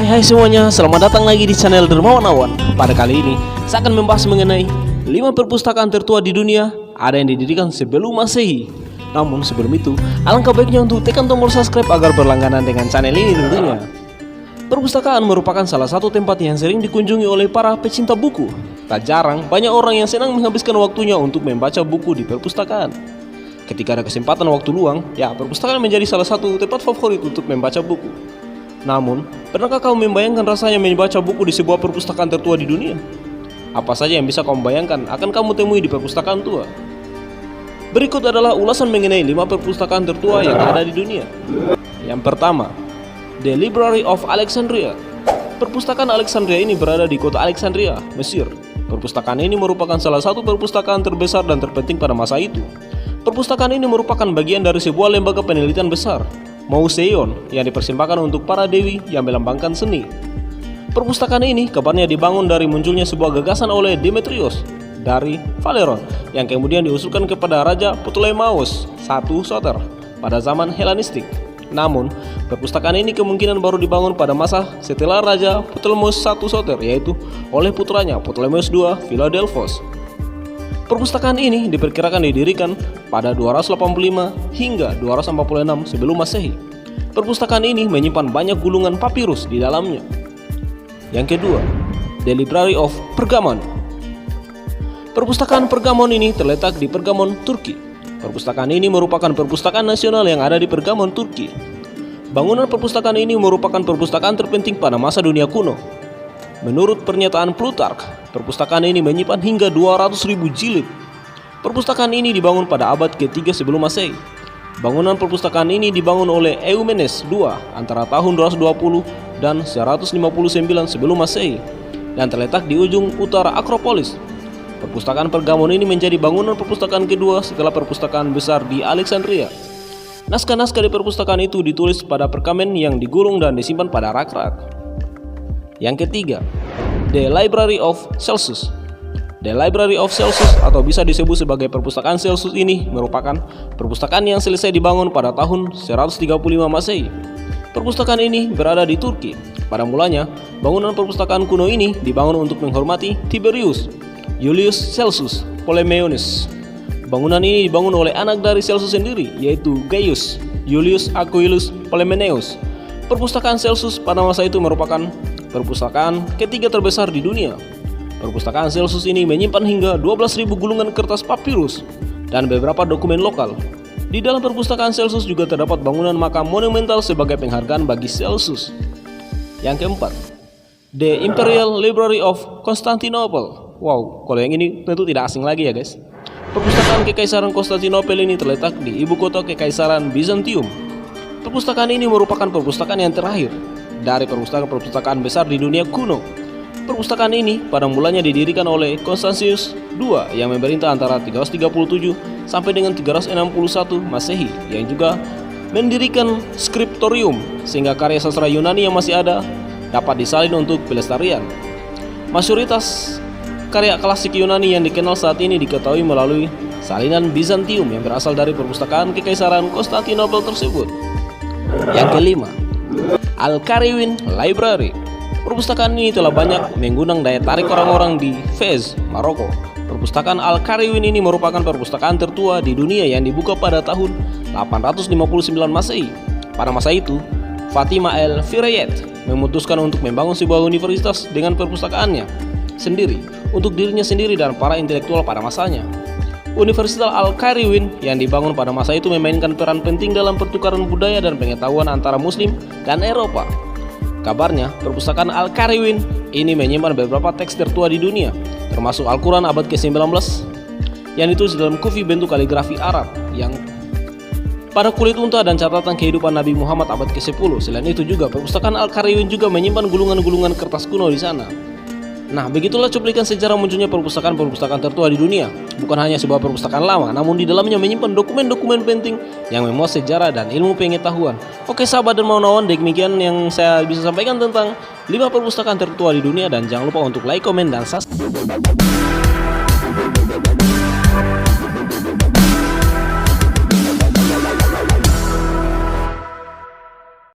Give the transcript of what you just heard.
Hai semuanya, selamat datang lagi di channel Dermawan Awan. Pada kali ini, saya akan membahas mengenai 5 perpustakaan tertua di dunia ada yang didirikan sebelum Masehi. Namun sebelum itu, alangkah baiknya untuk tekan tombol subscribe agar berlangganan dengan channel ini tentunya. Perpustakaan merupakan salah satu tempat yang sering dikunjungi oleh para pecinta buku. Tak jarang, banyak orang yang senang menghabiskan waktunya untuk membaca buku di perpustakaan. Ketika ada kesempatan waktu luang, perpustakaan menjadi salah satu tempat favorit untuk membaca buku. Namun, pernahkah kau membayangkan rasanya membaca buku di sebuah perpustakaan tertua di dunia? Apa saja yang bisa kau bayangkan akan kamu temui di perpustakaan tua? Berikut adalah ulasan mengenai 5 perpustakaan tertua yang ada di dunia. Yang pertama, The Library of Alexandria. Perpustakaan Alexandria ini berada di kota Alexandria, Mesir. Perpustakaan ini merupakan salah satu perpustakaan terbesar dan terpenting pada masa itu. Perpustakaan ini merupakan bagian dari sebuah lembaga penelitian besar, Museion, yang dipersembahkan untuk para dewi yang melambangkan seni. Perpustakaan ini kabarnya dibangun dari munculnya sebuah gagasan oleh Demetrius dari Phaleron yang kemudian diusulkan kepada Raja Ptolemeus I Soter pada zaman Helenistik. Namun, perpustakaan ini kemungkinan baru dibangun pada masa setelah Raja Ptolemeus I Soter, yaitu oleh putranya Ptolemeus II Philadelphos. Perpustakaan ini diperkirakan didirikan pada 285 hingga 246 sebelum Masehi. Perpustakaan ini menyimpan banyak gulungan papirus di dalamnya. Yang kedua, The Library of Pergamon. Perpustakaan Pergamon ini terletak di Pergamon, Turki. Perpustakaan ini merupakan perpustakaan nasional yang ada di Pergamon, Turki. Bangunan perpustakaan ini merupakan perpustakaan terpenting pada masa dunia kuno. Menurut pernyataan Plutarch, perpustakaan ini menyimpan hingga 200.000 jilid. Perpustakaan ini dibangun pada abad ke-3 sebelum Masehi. Bangunan perpustakaan ini dibangun oleh Eumenes II antara tahun 220 dan 159 sebelum Masehi dan terletak di ujung utara Akropolis. Perpustakaan Pergamon ini menjadi bangunan perpustakaan kedua setelah perpustakaan besar di Alexandria. Naskah-naskah di perpustakaan itu ditulis pada perkamen yang digulung dan disimpan pada rak-rak. Yang ketiga, The Library of Celsus. The Library of Celsus atau bisa disebut sebagai perpustakaan Celsus ini merupakan perpustakaan yang selesai dibangun pada tahun 135 Masehi. Perpustakaan ini berada di Turki. Pada mulanya, bangunan perpustakaan kuno ini dibangun untuk menghormati Tiberius Julius Celsus Ptolemeus. Bangunan ini dibangun oleh anak dari Celsus sendiri, yaitu Gaius Julius Aquilus Ptolemeus. Perpustakaan Celsus pada masa itu merupakan perpustakaan ketiga terbesar di dunia. Perpustakaan Celsus ini menyimpan hingga 12.000 gulungan kertas papirus dan beberapa dokumen lokal. Di dalam perpustakaan Celsus juga terdapat bangunan makam monumental sebagai penghargaan bagi Celsus. Yang keempat, The Imperial Library of Constantinople. Wow, kalau yang ini tentu tidak asing lagi ya guys. Perpustakaan Kekaisaran Konstantinopel ini terletak di ibu kota Kekaisaran Bizantium. Perpustakaan ini merupakan perpustakaan yang terakhir dari perpustakaan besar di dunia kuno. Perpustakaan ini pada mulanya didirikan oleh Constantius II yang memerintah antara 337 sampai dengan 361 Masehi, yang juga mendirikan skriptorium sehingga karya sastra Yunani yang masih ada dapat disalin untuk pelestarian. Mayoritas karya klasik Yunani yang dikenal saat ini diketahui melalui salinan Bizantium yang berasal dari perpustakaan Kekaisaran Konstantinopel tersebut. Yang kelima, Al-Qarawiyyin Library. Perpustakaan ini telah banyak mengundang daya tarik orang-orang di Fez, Maroko. Perpustakaan Al-Qarawiyyin ini merupakan perpustakaan tertua di dunia yang dibuka pada tahun 859 Masehi. Pada masa itu, Fatima el-Firayet memutuskan untuk membangun sebuah universitas dengan perpustakaannya sendiri untuk dirinya sendiri dan para intelektual pada masanya. Universitas Al-Qarawiyyin yang dibangun pada masa itu memainkan peran penting dalam pertukaran budaya dan pengetahuan antara Muslim dan Eropa. Kabarnya, perpustakaan Al-Qarawiyyin ini menyimpan beberapa teks tertua di dunia, termasuk Al-Quran abad ke-19 yang ditulis dalam kufi bentuk kaligrafi Arab yang pada kulit unta dan catatan kehidupan Nabi Muhammad abad ke-10. Selain itu juga, perpustakaan Al-Qarawiyyin juga menyimpan gulungan-gulungan kertas kuno di sana. Nah, begitulah cuplikan sejarah munculnya perpustakaan-perpustakaan tertua di dunia. Bukan hanya sebuah perpustakaan lama, namun di dalamnya menyimpan dokumen-dokumen penting yang memuat sejarah dan ilmu pengetahuan. Oke sahabat Dermawan, demikian yang saya bisa sampaikan tentang 5 perpustakaan tertua di dunia, dan jangan lupa untuk like, komen, dan subscribe.